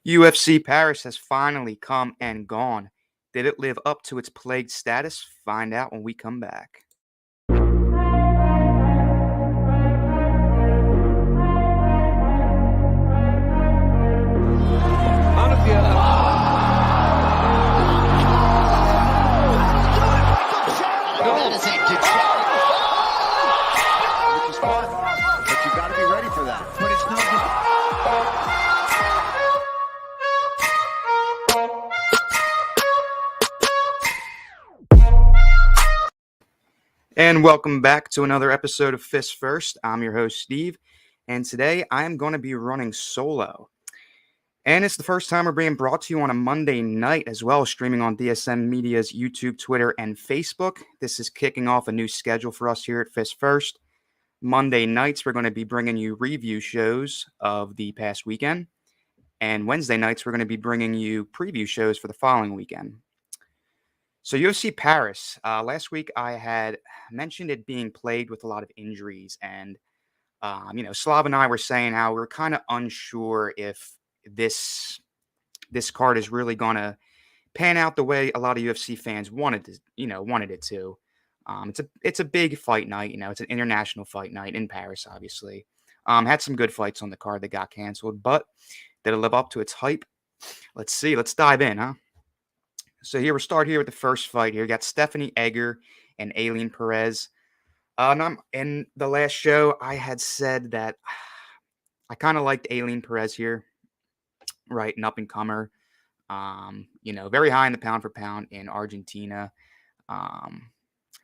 UFC Paris has finally come and gone. Did it live up to its plagued status? Find out when we come back. Which is fun, but you got to be ready for that. But it's no And welcome back to another episode of Fist First. I'm your host, Steve, and today I am going to be running solo. And it's the first time we're being brought to you on a Monday night as well, streaming on DSM Media's YouTube, Twitter, and Facebook. This is kicking off a new schedule for us here at Fist First. Monday nights, we're going to be bringing you review shows of the past weekend. And Wednesday nights, we're going to be bringing you preview shows for the following weekend. So UFC Paris, last week I had mentioned it being plagued with a lot of injuries. And, Slav and I were saying how we're kind of unsure if this card is really going to pan out the way a lot of UFC fans wanted it to. It's a big fight night, it's an international fight night in Paris, obviously. Had some good fights on the card that got canceled, but did it live up to its hype? Let's see. Let's dive in, huh? So we'll start here with the first fight here. We got Stephanie Egger and Aileen Perez. In the last show, I had said that I kind of liked Aileen Perez here, right? An up-and-comer. Very high in the pound for pound in Argentina.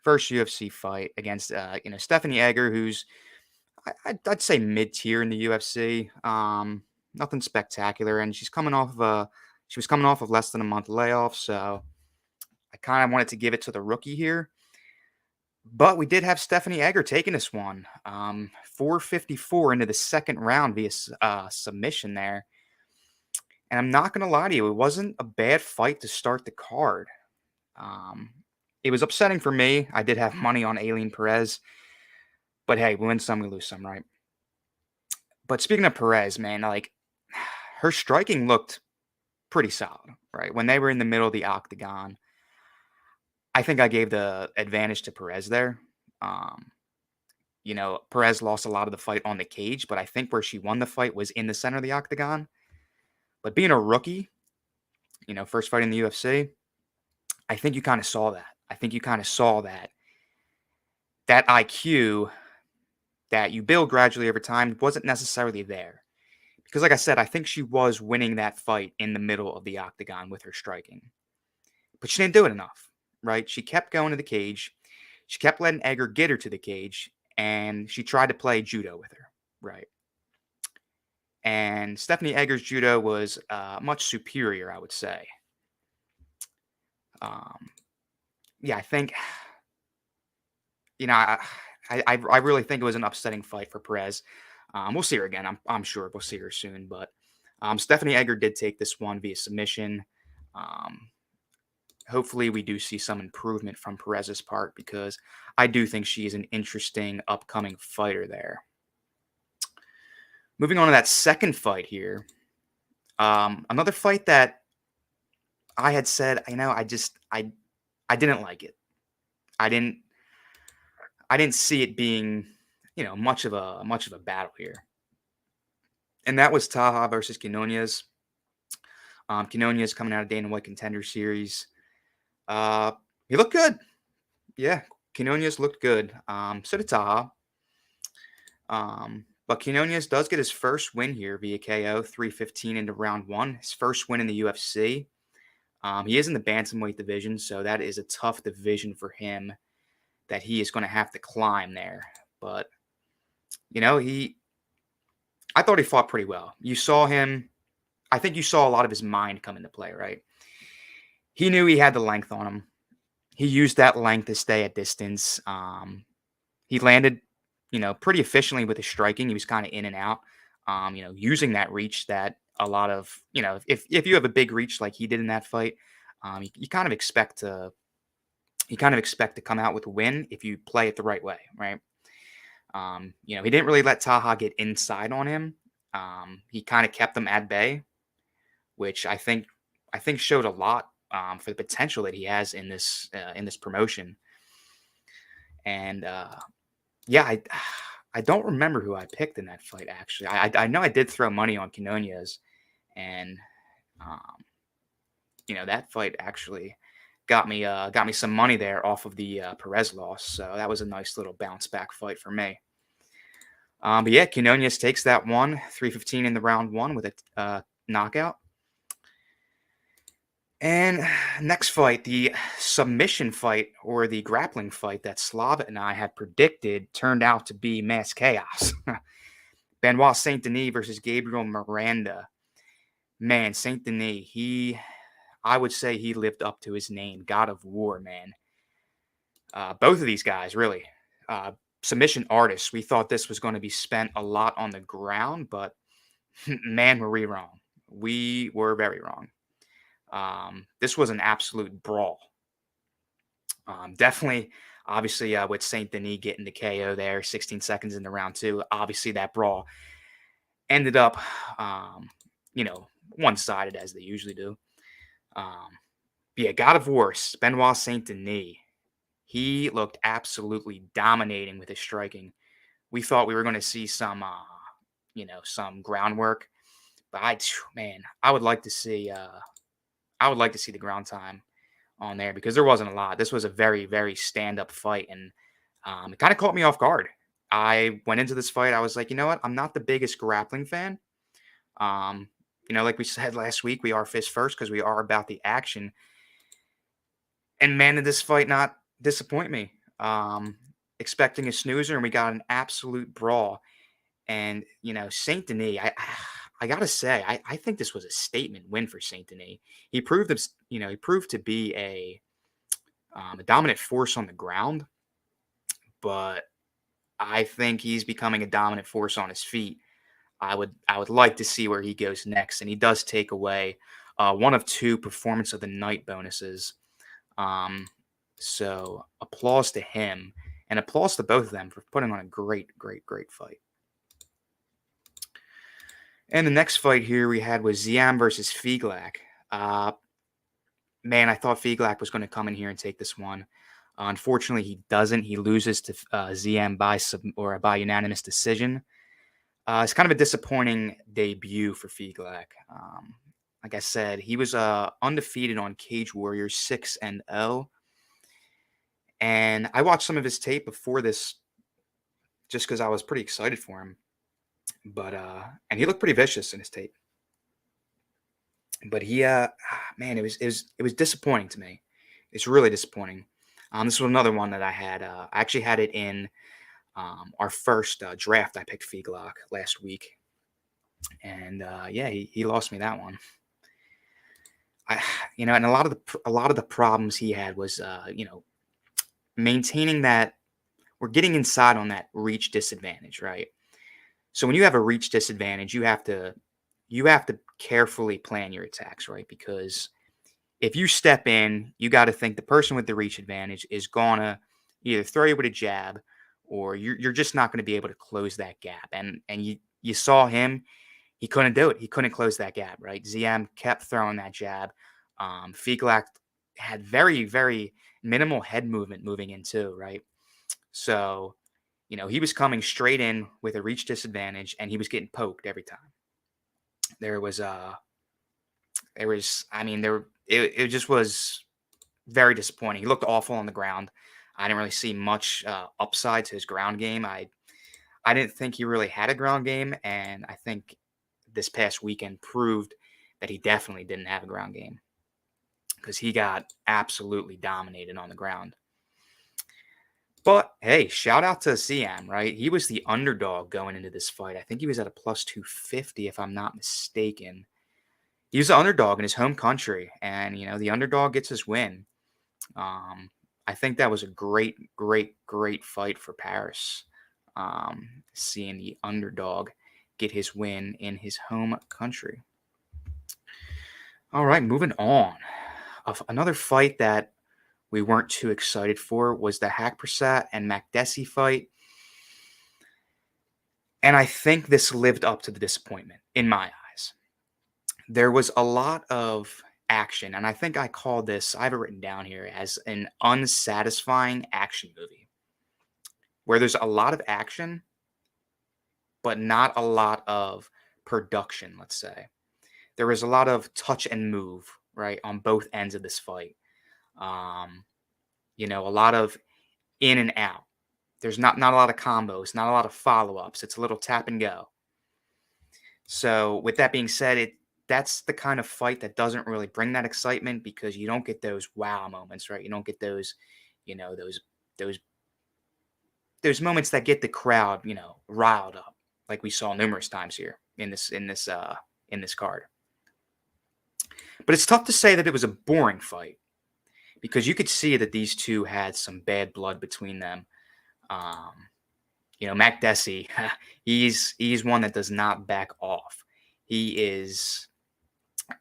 First UFC fight against, Stephanie Egger, who's, I'd say mid-tier in the UFC. Nothing spectacular, and she was coming off of less than a month layoff, so I kind of wanted to give it to the rookie here. But we did have Stephanie Egger taking this one, 4:54 into the second round via submission there. And I'm not going to lie to you, it wasn't a bad fight to start the card. It was upsetting for me. I did have money on Aileen Perez. But hey, we win some, we lose some, right? But speaking of Perez, man, her striking looked pretty solid, right? When they were in the middle of the octagon, I think I gave the advantage to Perez there. Perez lost a lot of the fight on the cage, but I think where she won the fight was in the center of the octagon. But being a rookie, first fight in the UFC, I think you kind of saw that. I think you kind of saw that IQ that you build gradually over time wasn't necessarily there. Because like I said, I think she was winning that fight in the middle of the octagon with her striking. But she didn't do it enough, right? She kept going to the cage. She kept letting Egger get her to the cage. And she tried to play judo with her, right? And Stephanie Egger's judo was much superior, I would say. I think, I really think it was an upsetting fight for Perez. We'll see her again. I'm sure we'll see her soon. But Stephanie Egger did take this one via submission. Hopefully we do see some improvement from Perez's part because I do think she is an interesting upcoming fighter there. Moving on to that second fight here. Another fight that I had said, I didn't like it. I didn't see it being, much of a battle here. And that was Taha versus Quinones. Quinones coming out of Dana White Contender Series. He looked good. Yeah, Quinones looked good. So did Taha. But Quinones does get his first win here via KO, 3:15 into round one. His first win in the UFC. He is in the bantamweight division, so that is a tough division for him that he is going to have to climb there. But, I thought he fought pretty well. You saw him, I think you saw a lot of his mind come into play, right? He knew he had the length on him. He used that length to stay at distance. He landed, pretty efficiently with his striking. He was kind of in and out, using that reach that a lot of, if you have a big reach like he did in that fight, you kind of expect to come out with a win if you play it the right way, right? He didn't really let Taha get inside on him. He kind of kept them at bay, which I think showed a lot for the potential that he has in this promotion. And yeah, I don't remember who I picked in that fight. Actually, I know I did throw money on Quinones, and um, that fight actually got me some money there off of the Perez loss. So that was a nice little bounce back fight for me. But yeah, Quinones takes that one, 315 in the round one with a knockout. And next fight, the submission fight or the grappling fight that Slava and I had predicted turned out to be mass chaos. Benoit Saint Denis versus Gabriel Miranda. Man, Saint Denis, I would say he lived up to his name, God of War, man. Both of these guys, really. Submission artists. We thought this was going to be spent a lot on the ground, but man, were we wrong. We were very wrong. This was an absolute brawl. Definitely, obviously, with Saint Denis getting the KO there, 16 seconds into round two. Obviously, that brawl ended up, one-sided as they usually do. Yeah, God of War, Benoit Saint Denis. He looked absolutely dominating with his striking. We thought we were going to see some groundwork, but I would like to see. I would like to see the ground time on there because there wasn't a lot. This was a very, very stand-up fight, and it kind of caught me off guard. I went into this fight, I was like, you know what? I'm not the biggest grappling fan. Like we said last week, we are fist first because we are about the action. And man, did this fight not disappoint me. Expecting a snoozer, and we got an absolute brawl. And Saint Denis, I gotta say, I think this was a statement win for Saint Denis. He proved to be a dominant force on the ground, but I think he's becoming a dominant force on his feet. I would like to see where he goes next, and he does take away one of two performance of the night bonuses. So applause to him, and applause to both of them for putting on a great, great, great fight. And the next fight here we had was Ziam versus Figlak. Man, I thought Figlak was going to come in here and take this one. Unfortunately, he doesn't. He loses to Ziam by unanimous decision. It's kind of a disappointing debut for Figlak. Like I said, he was undefeated on Cage Warriors 6-0. And I watched some of his tape before this just because I was pretty excited for him. But and he looked pretty vicious in his tape. But man, it was disappointing to me. It's really disappointing. This was another one that I had. I actually had it in our first draft. I picked Figlak last week, and yeah, he lost me that one. And a lot of the problems he had was maintaining that. We're getting inside on that reach disadvantage, right? So when you have a reach disadvantage, you have to carefully plan your attacks, right? Because if you step in, you got to think the person with the reach advantage is gonna either throw you with a jab, or you're just not going to be able to close that gap. And you saw him, he couldn't do it. He couldn't close that gap, right? Ziam kept throwing that jab. Figlak had very, very minimal head movement moving in too, right? So, he was coming straight in with a reach disadvantage, and he was getting poked every time. It just was very disappointing. He looked awful on the ground. I didn't really see much upside to his ground game. I didn't think he really had a ground game, and I think this past weekend proved that he definitely didn't have a ground game because he got absolutely dominated on the ground. But hey, shout out to Ziam, right? He was the underdog going into this fight. I think he was at a plus 250, if I'm not mistaken. He was the underdog in his home country, and the underdog gets his win. I think that was a great, great, great fight for Paris. Seeing the underdog get his win in his home country. All right, moving on. Another fight that we weren't too excited for was the Haqparast and Makdessi fight. And I think this lived up to the disappointment in my eyes. there was a lot of action, and I think I call this, I have it written down here as an unsatisfying action movie, where there's a lot of action, but not a lot of production, let's say. There was a lot of touch and move, right, on both ends of this fight. Um, a lot of in and out. There's not a lot of combos, not a lot of follow-ups. It's a little tap and go. So with that being said, that's the kind of fight that doesn't really bring that excitement because you don't get those wow moments, right? You don't get those, you know, those those moments that get the crowd, riled up, like we saw numerous times here in this card. But it's tough to say that it was a boring fight because you could see that these two had some bad blood between them. Um, Mac Desi, he's one that does not back off. He is,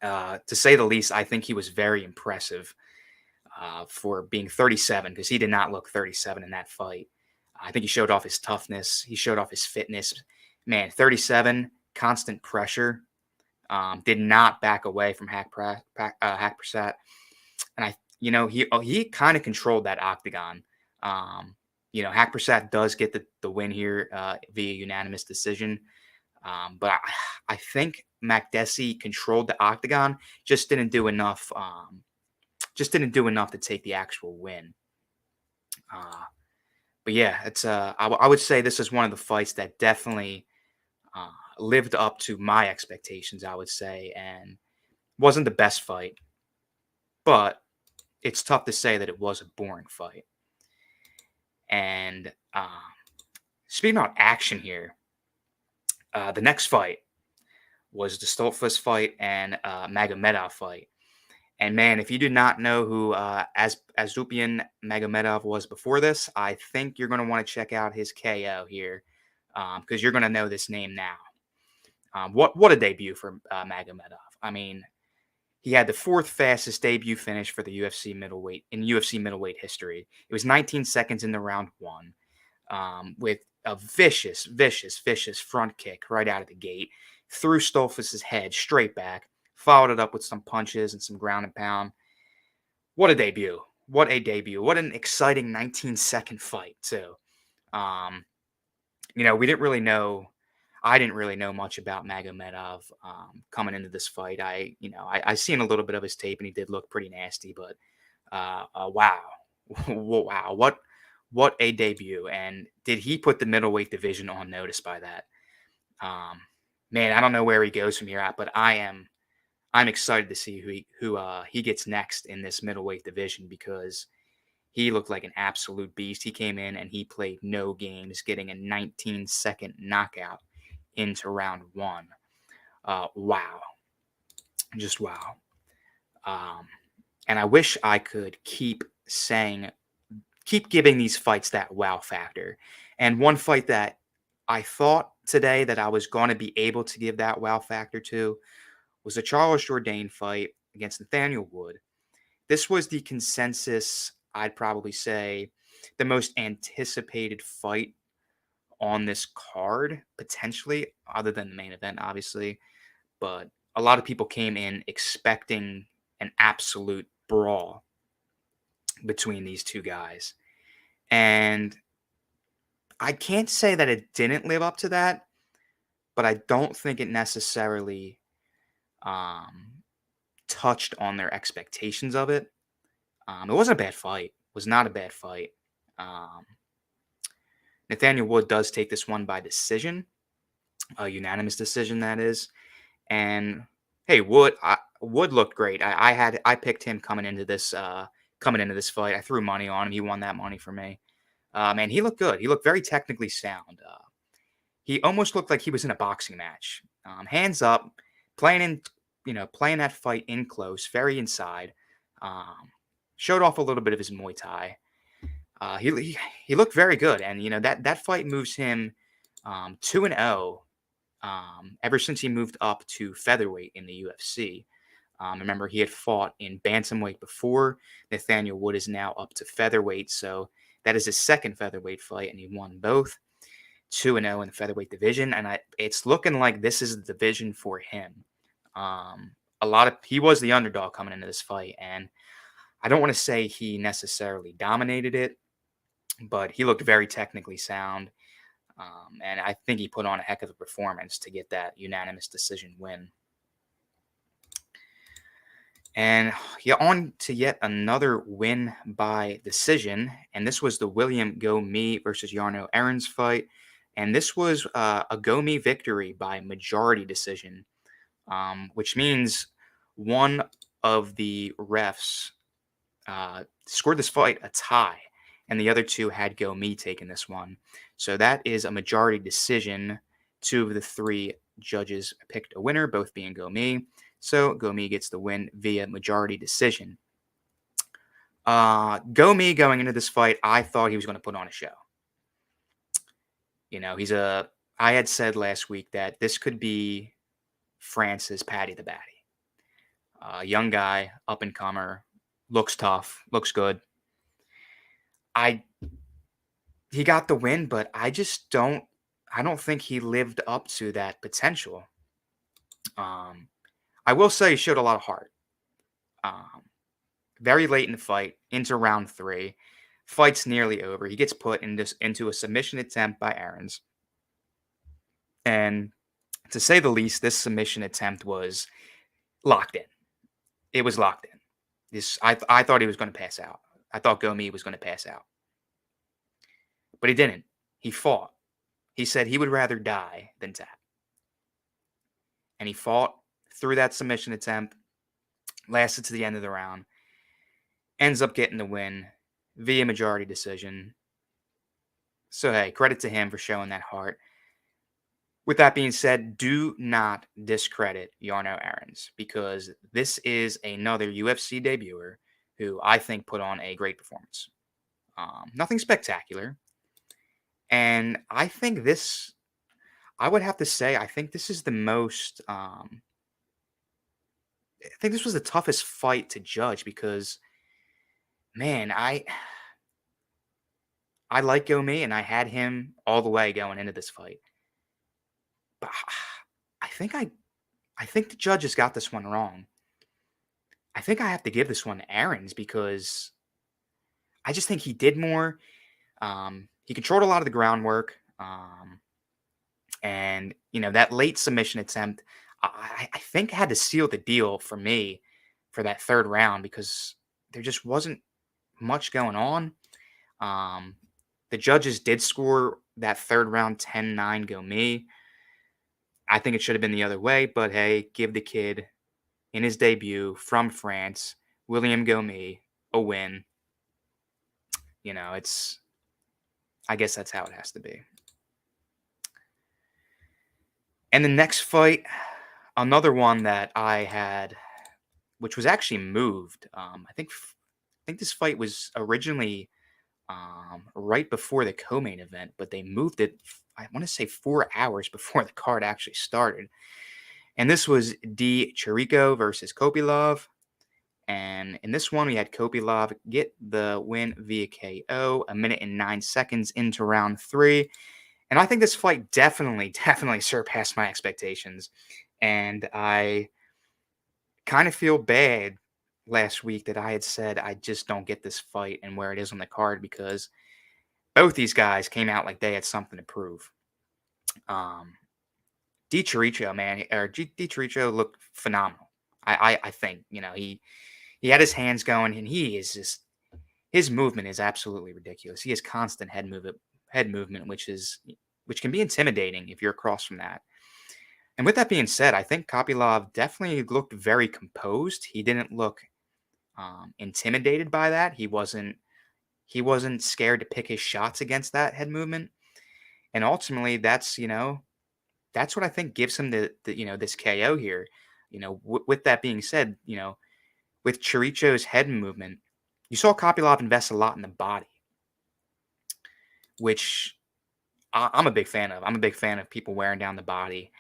to say the least, I think he was very impressive for being 37 because he did not look 37 in that fight. I think he showed off his toughness. He showed off his fitness. Man, 37, constant pressure. Did not back away from Hack Prasad. And he kind of controlled that octagon. Hack Prasad does get the win here via unanimous decision. But I think Makdessi controlled the octagon, just didn't do enough. Just didn't do enough to take the actual win. But yeah, I would say this is one of the fights that definitely lived up to my expectations, I would say, and wasn't the best fight, but it's tough to say that it was a boring fight. And speaking about action here, the next fight was the Stoltzfus fight and Magomedov fight. And man, if you do not know who Azupian Magomedov was before this, I think you're going to want to check out his KO here because you're going to know this name now. What a debut for Magomedov. I mean, he had the fourth fastest debut finish for the UFC middleweight history. It was 19 seconds in the round one, with a vicious front kick right out of the gate, threw Stoltzfus's head straight back, followed it up with some punches and some ground and pound. What a debut! What a debut! What an exciting 19-second fight too. We didn't really know. I didn't really know much about Magomedov coming into this fight. I seen a little bit of his tape, and he did look pretty nasty. But wow, wow, what a debut! And did he put the middleweight division on notice by that? Man, I don't know where he goes from here at, but I'm excited to see who he gets next in this middleweight division because he looked like an absolute beast. He came in and he played no games, getting a 19-second knockout into round one. Wow. Just wow. And I wish I could keep giving these fights that wow factor. And one fight that I thought today that I was going to be able to give that wow factor to was the Charles Jourdain fight against Nathaniel Wood. This was the consensus, I'd probably say, the most anticipated fight on this card, potentially, other than the main event, obviously. But a lot of people came in expecting an absolute brawl between these two guys. And I can't say that it didn't live up to that, but I don't think it necessarily touched on their expectations of it. It wasn't a bad fight. It was not a bad fight. Nathaniel Wood does take this one by decision, a unanimous decision, that is. And hey, Wood looked great. I picked him coming into this fight. I threw money on him. He won that money for me. Man, he looked good. He looked very technically sound. He almost looked like he was in a boxing match. Hands up, playing that fight in close, very inside. Showed off a little bit of his Muay Thai. He looked very good, and that fight moves him 2-0 ever since he moved up to featherweight in the UFC. Remember, he had fought in bantamweight before. Nathaniel Wood is now up to featherweight, so that is his second featherweight fight, and he won both. 2-0 in the featherweight division, and it's looking like this is the division for him. He was the underdog coming into this fight, and I don't want to say he necessarily dominated it, but he looked very technically sound. And I think he put on a heck of a performance to get that unanimous decision win. And yeah, on to yet another win by decision. And this was the William Gomi versus Yarno Aaron's fight. And this was a Gomi victory by majority decision, which means one of the refs scored this fight a tie, and the other two had Gomi taking this one. So that is a majority decision. Two of the three judges picked a winner, both being Gomi. So Gomi gets the win via majority decision. Gomi going into this fight, I thought he was going to put on a show. You know, I had said last week that this could be France's Paddy the Baddy. Young guy, up and comer, looks tough, looks good. He got the win, but I don't think he lived up to that potential. I will say he showed a lot of heart. Very late in the fight, into round 3, fight's nearly over. He gets put into a submission attempt by Aarons. And to say the least, this submission attempt was locked in. It was locked in. I thought he was going to pass out. I thought Gomi was going to pass out. But he didn't. He fought. He said he would rather die than tap. And he fought through that submission attempt, lasted to the end of the round, ends up getting the win via majority decision. So, hey, credit to him for showing that heart. With that being said, do not discredit Yarno Aaron's, because this is another UFC debuter who I think put on a great performance. Nothing spectacular. And I think I would have to say, I think this is the most, I think this was the toughest fight to judge because, man, I like Gomi and I had him all the way going into this fight. But I think the judges got this one wrong. I think I have to give this one to Aaron's because I just think he did more. He controlled a lot of the groundwork. And, you know, that late submission attempt, I think had to seal the deal for me for that third round because there just wasn't much going on. The judges did score that third round 10-9 Gomi. I think it should have been the other way, but hey, give the kid in his debut from France, William Gomi, a win. You know, I guess that's how it has to be. And the next fight, another one that I had, which was actually moved. I think this fight was originally right before the co-main event, but they moved it, I want to say 4 hours before the card actually started. And this was D. Chirico versus Kopylov. And in this one, we had Kopylov get the win via KO 1 minute and 9 seconds into round 3. And I think this fight definitely surpassed my expectations. And I kind of feel bad last week that I had said I just don't get this fight and where it is on the card because both these guys came out like they had something to prove. Di Chirico looked phenomenal. I think, you know, he had his hands going and he is just, his movement is absolutely ridiculous. He has constant head movement, which can be intimidating if you're across from that. And with that being said, I think Kopylov definitely looked very composed. He didn't look intimidated by that. He wasn't scared to pick his shots against that head movement. And ultimately, that's what I think gives him this KO here. You know, with that being said, you know, with Chiricho's head movement, you saw Kopylov invest a lot in the body, which I'm a big fan of. I'm a big fan of people wearing down the body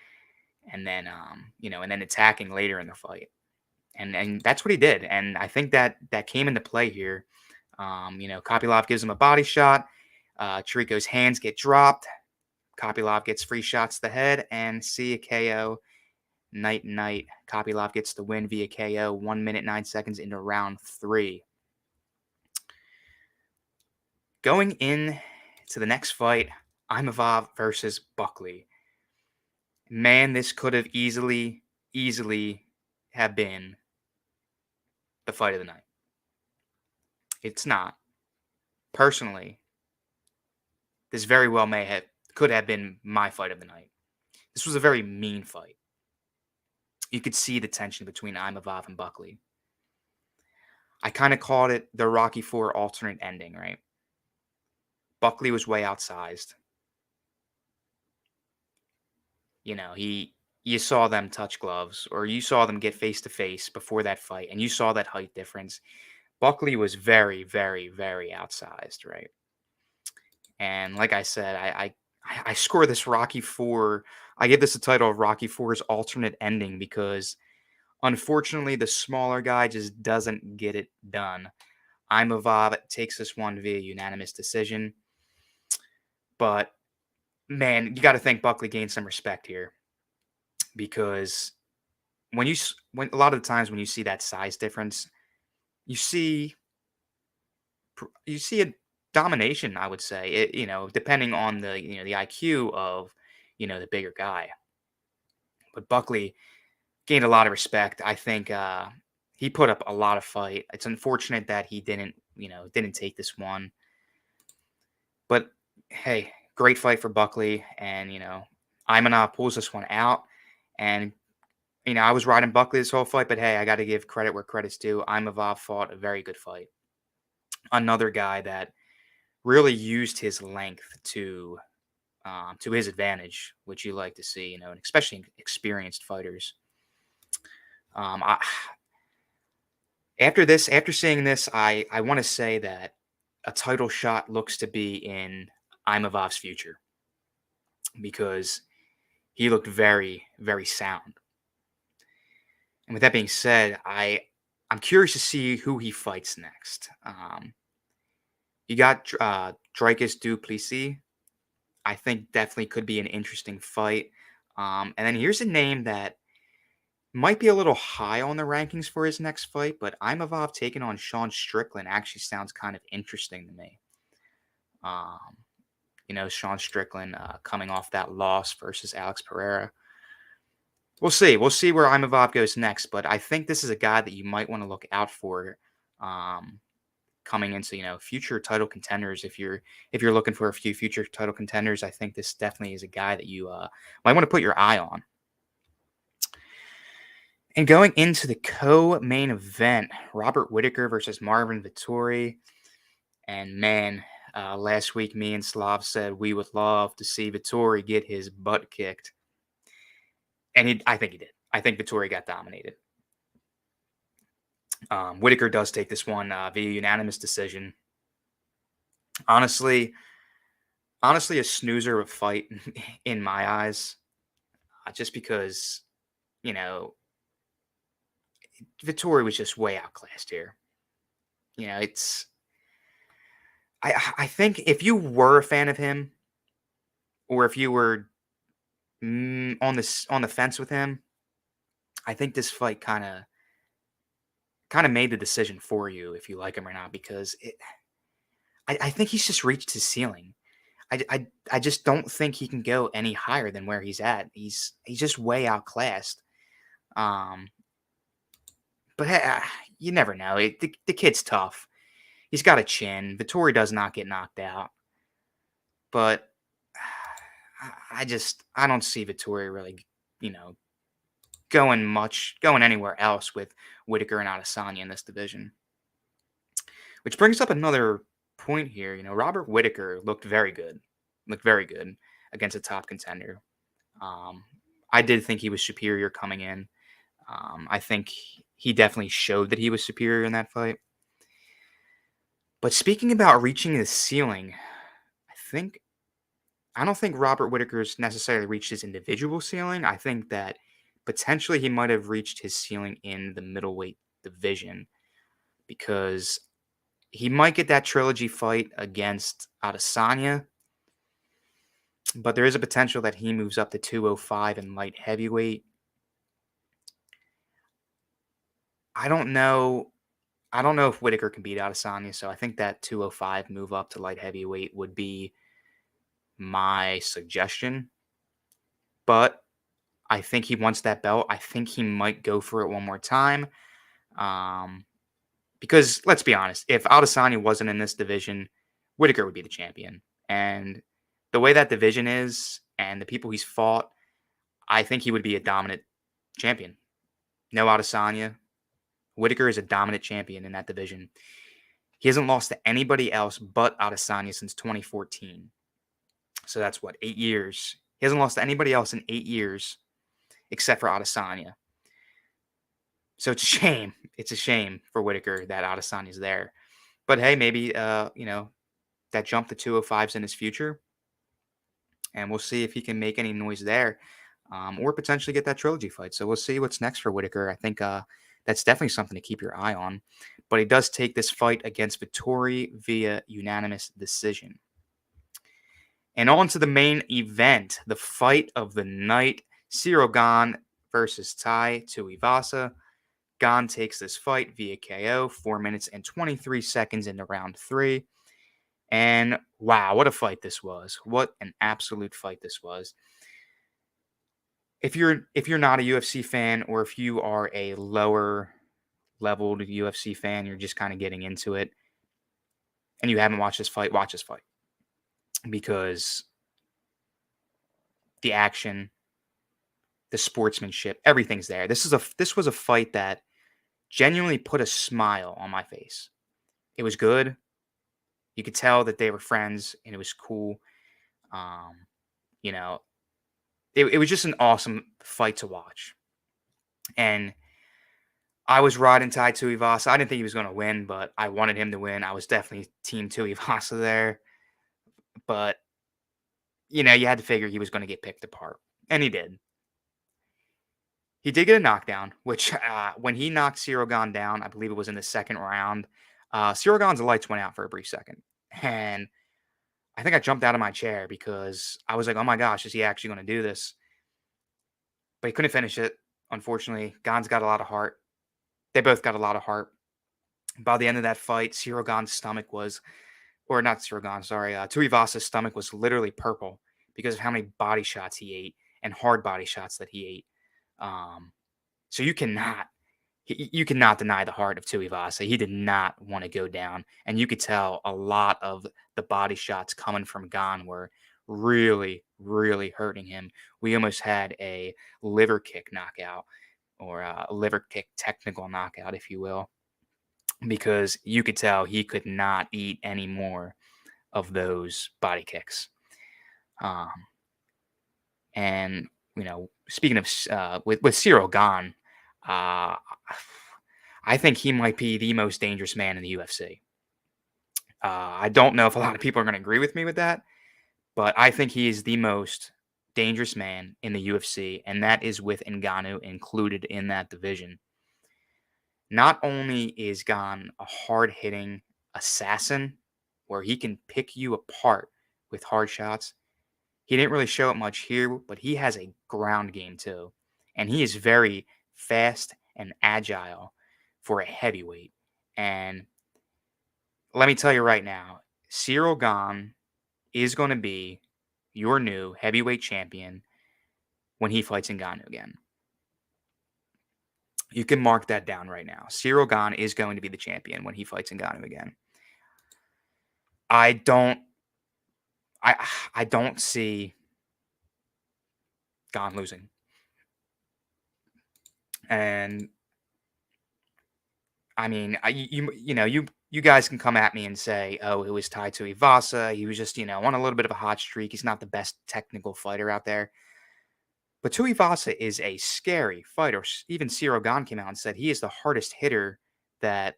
and then, and then attacking later in the fight. And that's what he did. And I think that came into play here. Kopylov gives him a body shot. Chirico's hands get dropped. Kopylov gets free shots to the head and see a KO. Night. Kopylov gets the win via KO 1 minute 9 seconds into round 3. Going in to the next fight, Imavov versus Buckley. Man, this could have easily have been the fight of the night. It's not. Personally, this very well could have been my fight of the night. This was a very mean fight. You could see the tension between Imavov and Buckley. I kind of called it the Rocky IV alternate ending, right? Buckley was way outsized. You saw them touch gloves, or you saw them get face to face before that fight, and you saw that height difference. Buckley was very, very, very outsized, right? And like I said, I score this Rocky IV. I give this a title of Rocky IV's alternate ending because unfortunately the smaller guy just doesn't get it done. Imavov takes this one via unanimous decision. But man, you got to think Buckley gained some respect here because when a lot of the times when you see that size difference, you see a domination, I would say, depending on the IQ of, the bigger guy. But Buckley gained a lot of respect. I think he put up a lot of fight. It's unfortunate that he didn't take this one. But hey, great fight for Buckley. And, Imanov pulls this one out. And, I was riding Buckley this whole fight. But hey, I got to give credit where credit's due. Imavov fought a very good fight. Another guy that really used his length to his advantage, which you like to see, and especially experienced fighters. After seeing this, I want to say that a title shot looks to be in Imavov's future because he looked very, very sound. And with that being said, I'm curious to see who he fights next. You got Dricus du Plessis. I think definitely could be an interesting fight. And then here's a name that might be a little high on the rankings for his next fight, but Imavov taking on Sean Strickland actually sounds kind of interesting to me. Sean Strickland coming off that loss versus Alex Pereira. We'll see. We'll see where Imavov goes next, but I think this is a guy that you might want to look out for coming into future title contenders. If you're looking for a few future title contenders, I think this definitely is a guy that you might want to put your eye on. And going into the co-main event, Robert Whittaker versus Marvin Vettori. And man, last week me and Slav said we would love to see Vettori get his butt kicked. And I think he did. I think Vettori got dominated. Whittaker does take this one via unanimous decision. Honestly, a snoozer of a fight in my eyes. Just because, Vettori was just way outclassed here. I think if you were a fan of him, or if you were on the fence with him, I think this fight kind of made the decision for you if you like him or not, because I think he's just reached his ceiling. I just don't think he can go any higher than where he's at. He's just way outclassed. But you never know. The kid's tough. He's got a chin. Vettori does not get knocked out. But I don't see Vettori really, going anywhere else with Whittaker and Adesanya in this division. Which brings up another point here. Robert Whittaker looked very good against a top contender. I did think he was superior coming in. I think he definitely showed that he was superior in that fight. But speaking about reaching the ceiling, I don't think Robert Whittaker's necessarily reached his individual ceiling. I think that potentially he might have reached his ceiling in the middleweight division, because he might get that trilogy fight against Adesanya, but there is a potential that he moves up to 205 in light heavyweight. I don't know. I don't know if Whitaker can beat Adesanya, so I think that 205 move up to light heavyweight would be my suggestion. But I think he wants that belt. I think he might go for it one more time. Um, because let's be honest, if Adesanya wasn't in this division, Whitaker would be the champion. And the way that division is and the people he's fought, I think he would be a dominant champion. No Adesanya. Whitaker is a dominant champion in that division. He hasn't lost to anybody else but Adesanya since 2014. So that's what, 8 years. He hasn't lost to anybody else in 8 years except for Adesanya. So it's a shame. It's a shame for Whitaker that Adesanya's there. But hey, maybe that jump to 205's in his future, and we'll see if he can make any noise there, or potentially get that trilogy fight. So we'll see what's next for Whitaker. I think that's definitely something to keep your eye on. But he does take this fight against Vettori via unanimous decision. And on to the main event, the fight of the night, Cyril Gane versus Tai Tuivasa. Gane takes this fight via KO, 4 minutes and 23 seconds into round 3. And wow, what a fight this was. What an absolute fight this was. If you're not a UFC fan, or if you are a lower leveled UFC fan, you're just kind of getting into it, and you haven't watched this fight, watch this fight. Because the action, the sportsmanship, everything's there. This was a fight that genuinely put a smile on my face. It was good. You could tell that they were friends, and it was cool. You know, it was just an awesome fight to watch. And I was riding Tai Tuivasa. I didn't think he was going to win, but I wanted him to win. I was definitely team Tuivasa there. But, you had to figure he was going to get picked apart. And he did. He did get a knockdown, which when he knocked Cyril Gane down, I believe it was in the second round, Cyril Gane's lights went out for a brief second. And I think I jumped out of my chair because I was like, oh my gosh, is he actually going to do this? But he couldn't finish it, unfortunately. Gane's got a lot of heart. They both got a lot of heart. By the end of that fight, Cyril Gane's stomach was, or not Cyril Gane, sorry, Tuivasa's stomach was literally purple because of how many body shots he ate and hard body shots that he ate. So you cannot deny the heart of Tuivasa. He did not want to go down, and you could tell a lot of the body shots coming from Gane were really, really hurting him. We almost had a liver kick knockout, or a liver kick technical knockout, if you will, because you could tell he could not eat any more of those body kicks. And speaking of with Cyril Gane, I think he might be the most dangerous man in the UFC. I don't know if a lot of people are going to agree with me with that, but I think he is the most dangerous man in the UFC, and that is with Ngannou included in that division. Not only is Gane a hard-hitting assassin where he can pick you apart with hard shots, he didn't really show it much here, but he has a ground game too. And he is very fast and agile for a heavyweight. And let me tell you right now, Cyril Gane is going to be your new heavyweight champion when he fights Ngannou again. You can mark that down right now. Cyril Gane is going to be the champion when he fights Ngannou again. I don't see Gane losing. And I mean, you guys can come at me and say, "Oh, it was Tai Tuivasa. He was just, on a little bit of a hot streak. He's not the best technical fighter out there." But Tuivasa is a scary fighter. Even Cyril Gane came out and said he is the hardest hitter that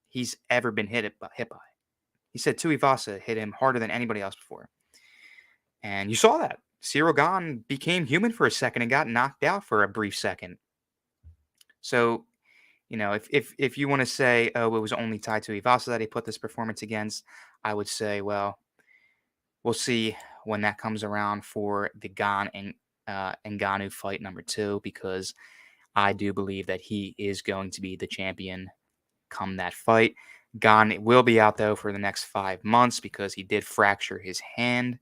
he's ever been hit by. He said Tuivasa hit him harder than anybody else before. And you saw that. Cyril Gane became human for a second and got knocked out for a brief second. So, if you want to say, oh, it was only Tai Tuivasa that he put this performance against, I would say, well, we'll see when that comes around for the Gane and Ngannou fight number 2, because I do believe that he is going to be the champion come that fight. Gane will be out, though, for the next 5 months because he did fracture his hand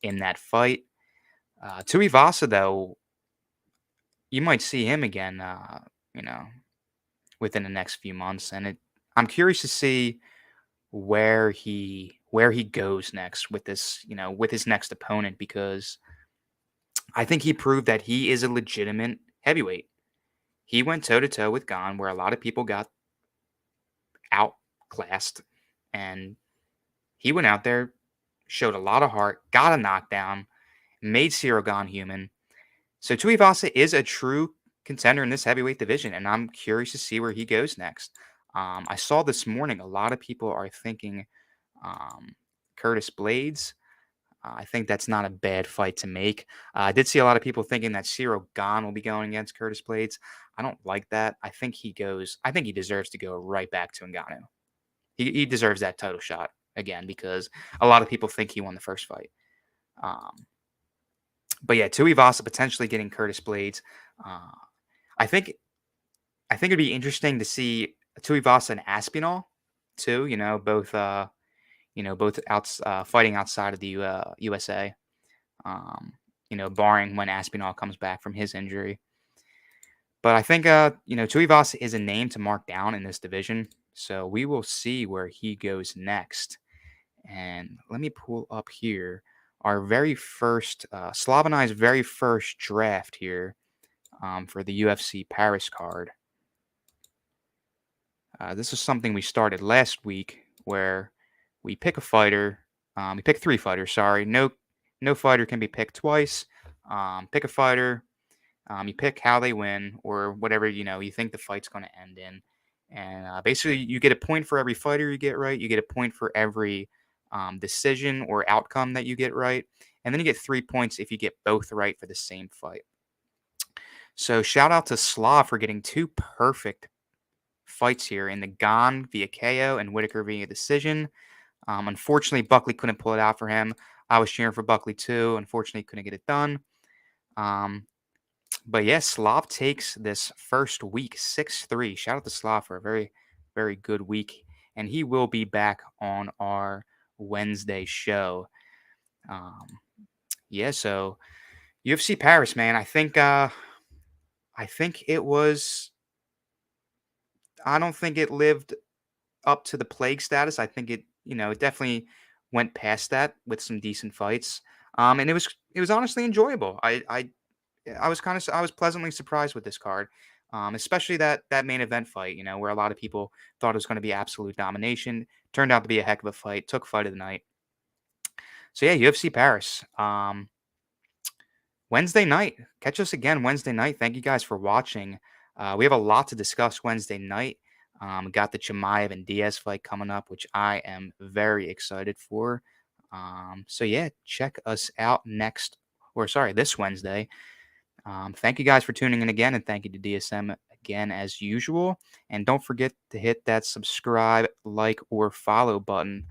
in that fight. Tuivasa, though, you might see him again, you know, within the next few months. And I'm curious to see where he goes next with this, with his next opponent, because I think he proved that he is a legitimate heavyweight. He went toe to toe with Gane, where a lot of people got outclassed, and he went out there, showed a lot of heart, got a knockdown, made Cyril Gane human. So Tuivasa is a true contender in this heavyweight division, and I'm curious to see where he goes next. I saw this morning a lot of people are thinking Curtis Blades. I think that's not a bad fight to make. I did see a lot of people thinking that Cyril Gane will be going against Curtis Blades. I don't like that. I think he deserves to go right back to Ngannou. He deserves that title shot again because a lot of people think he won the first fight. But yeah, Tuivasa potentially getting Curtis Blades. I think it'd be interesting to see Tuivasa and Aspinall too. Both fighting outside of the USA. Barring when Aspinall comes back from his injury. But I think Tuivasa is a name to mark down in this division, so we will see where he goes next. And let me pull up here our very first, Slav and I's very first draft here for the UFC Paris card. This is something we started last week where we pick a fighter. We pick 3 fighters, sorry. No fighter can be picked twice. Pick a fighter. You pick how they win or whatever, you think the fight's going to end in. And basically, you get a point for every fighter you get right. You get a point for every decision or outcome that you get right. And then you get 3 points if you get both right for the same fight. So shout out to Slav for getting 2 perfect fights here in the Gane via KO and Whitaker via decision. Unfortunately, Buckley couldn't pull it out for him. I was cheering for Buckley too. Unfortunately, couldn't get it done. But yes, Slav takes this first week 6-3. Shout out to Slav for a very, very good week. And he will be back on our Wednesday show. So UFC Paris, man. I think it was. I don't think it lived up to the plague status. I think it definitely went past that with some decent fights. And it was honestly enjoyable. I was pleasantly surprised with this card, especially that main event fight. Where a lot of people thought it was going to be absolute domination. Turned out to be a heck of a fight. Took fight of the night. So yeah, UFC Paris. Wednesday night. Catch us again Wednesday night. Thank you guys for watching. We have a lot to discuss Wednesday night. Got the Chimaev and Diaz fight coming up, which I am very excited for. So yeah, check us out this Wednesday. Thank you guys for tuning in again, and thank you to DSM again as usual. And don't forget to hit that subscribe, like, or follow button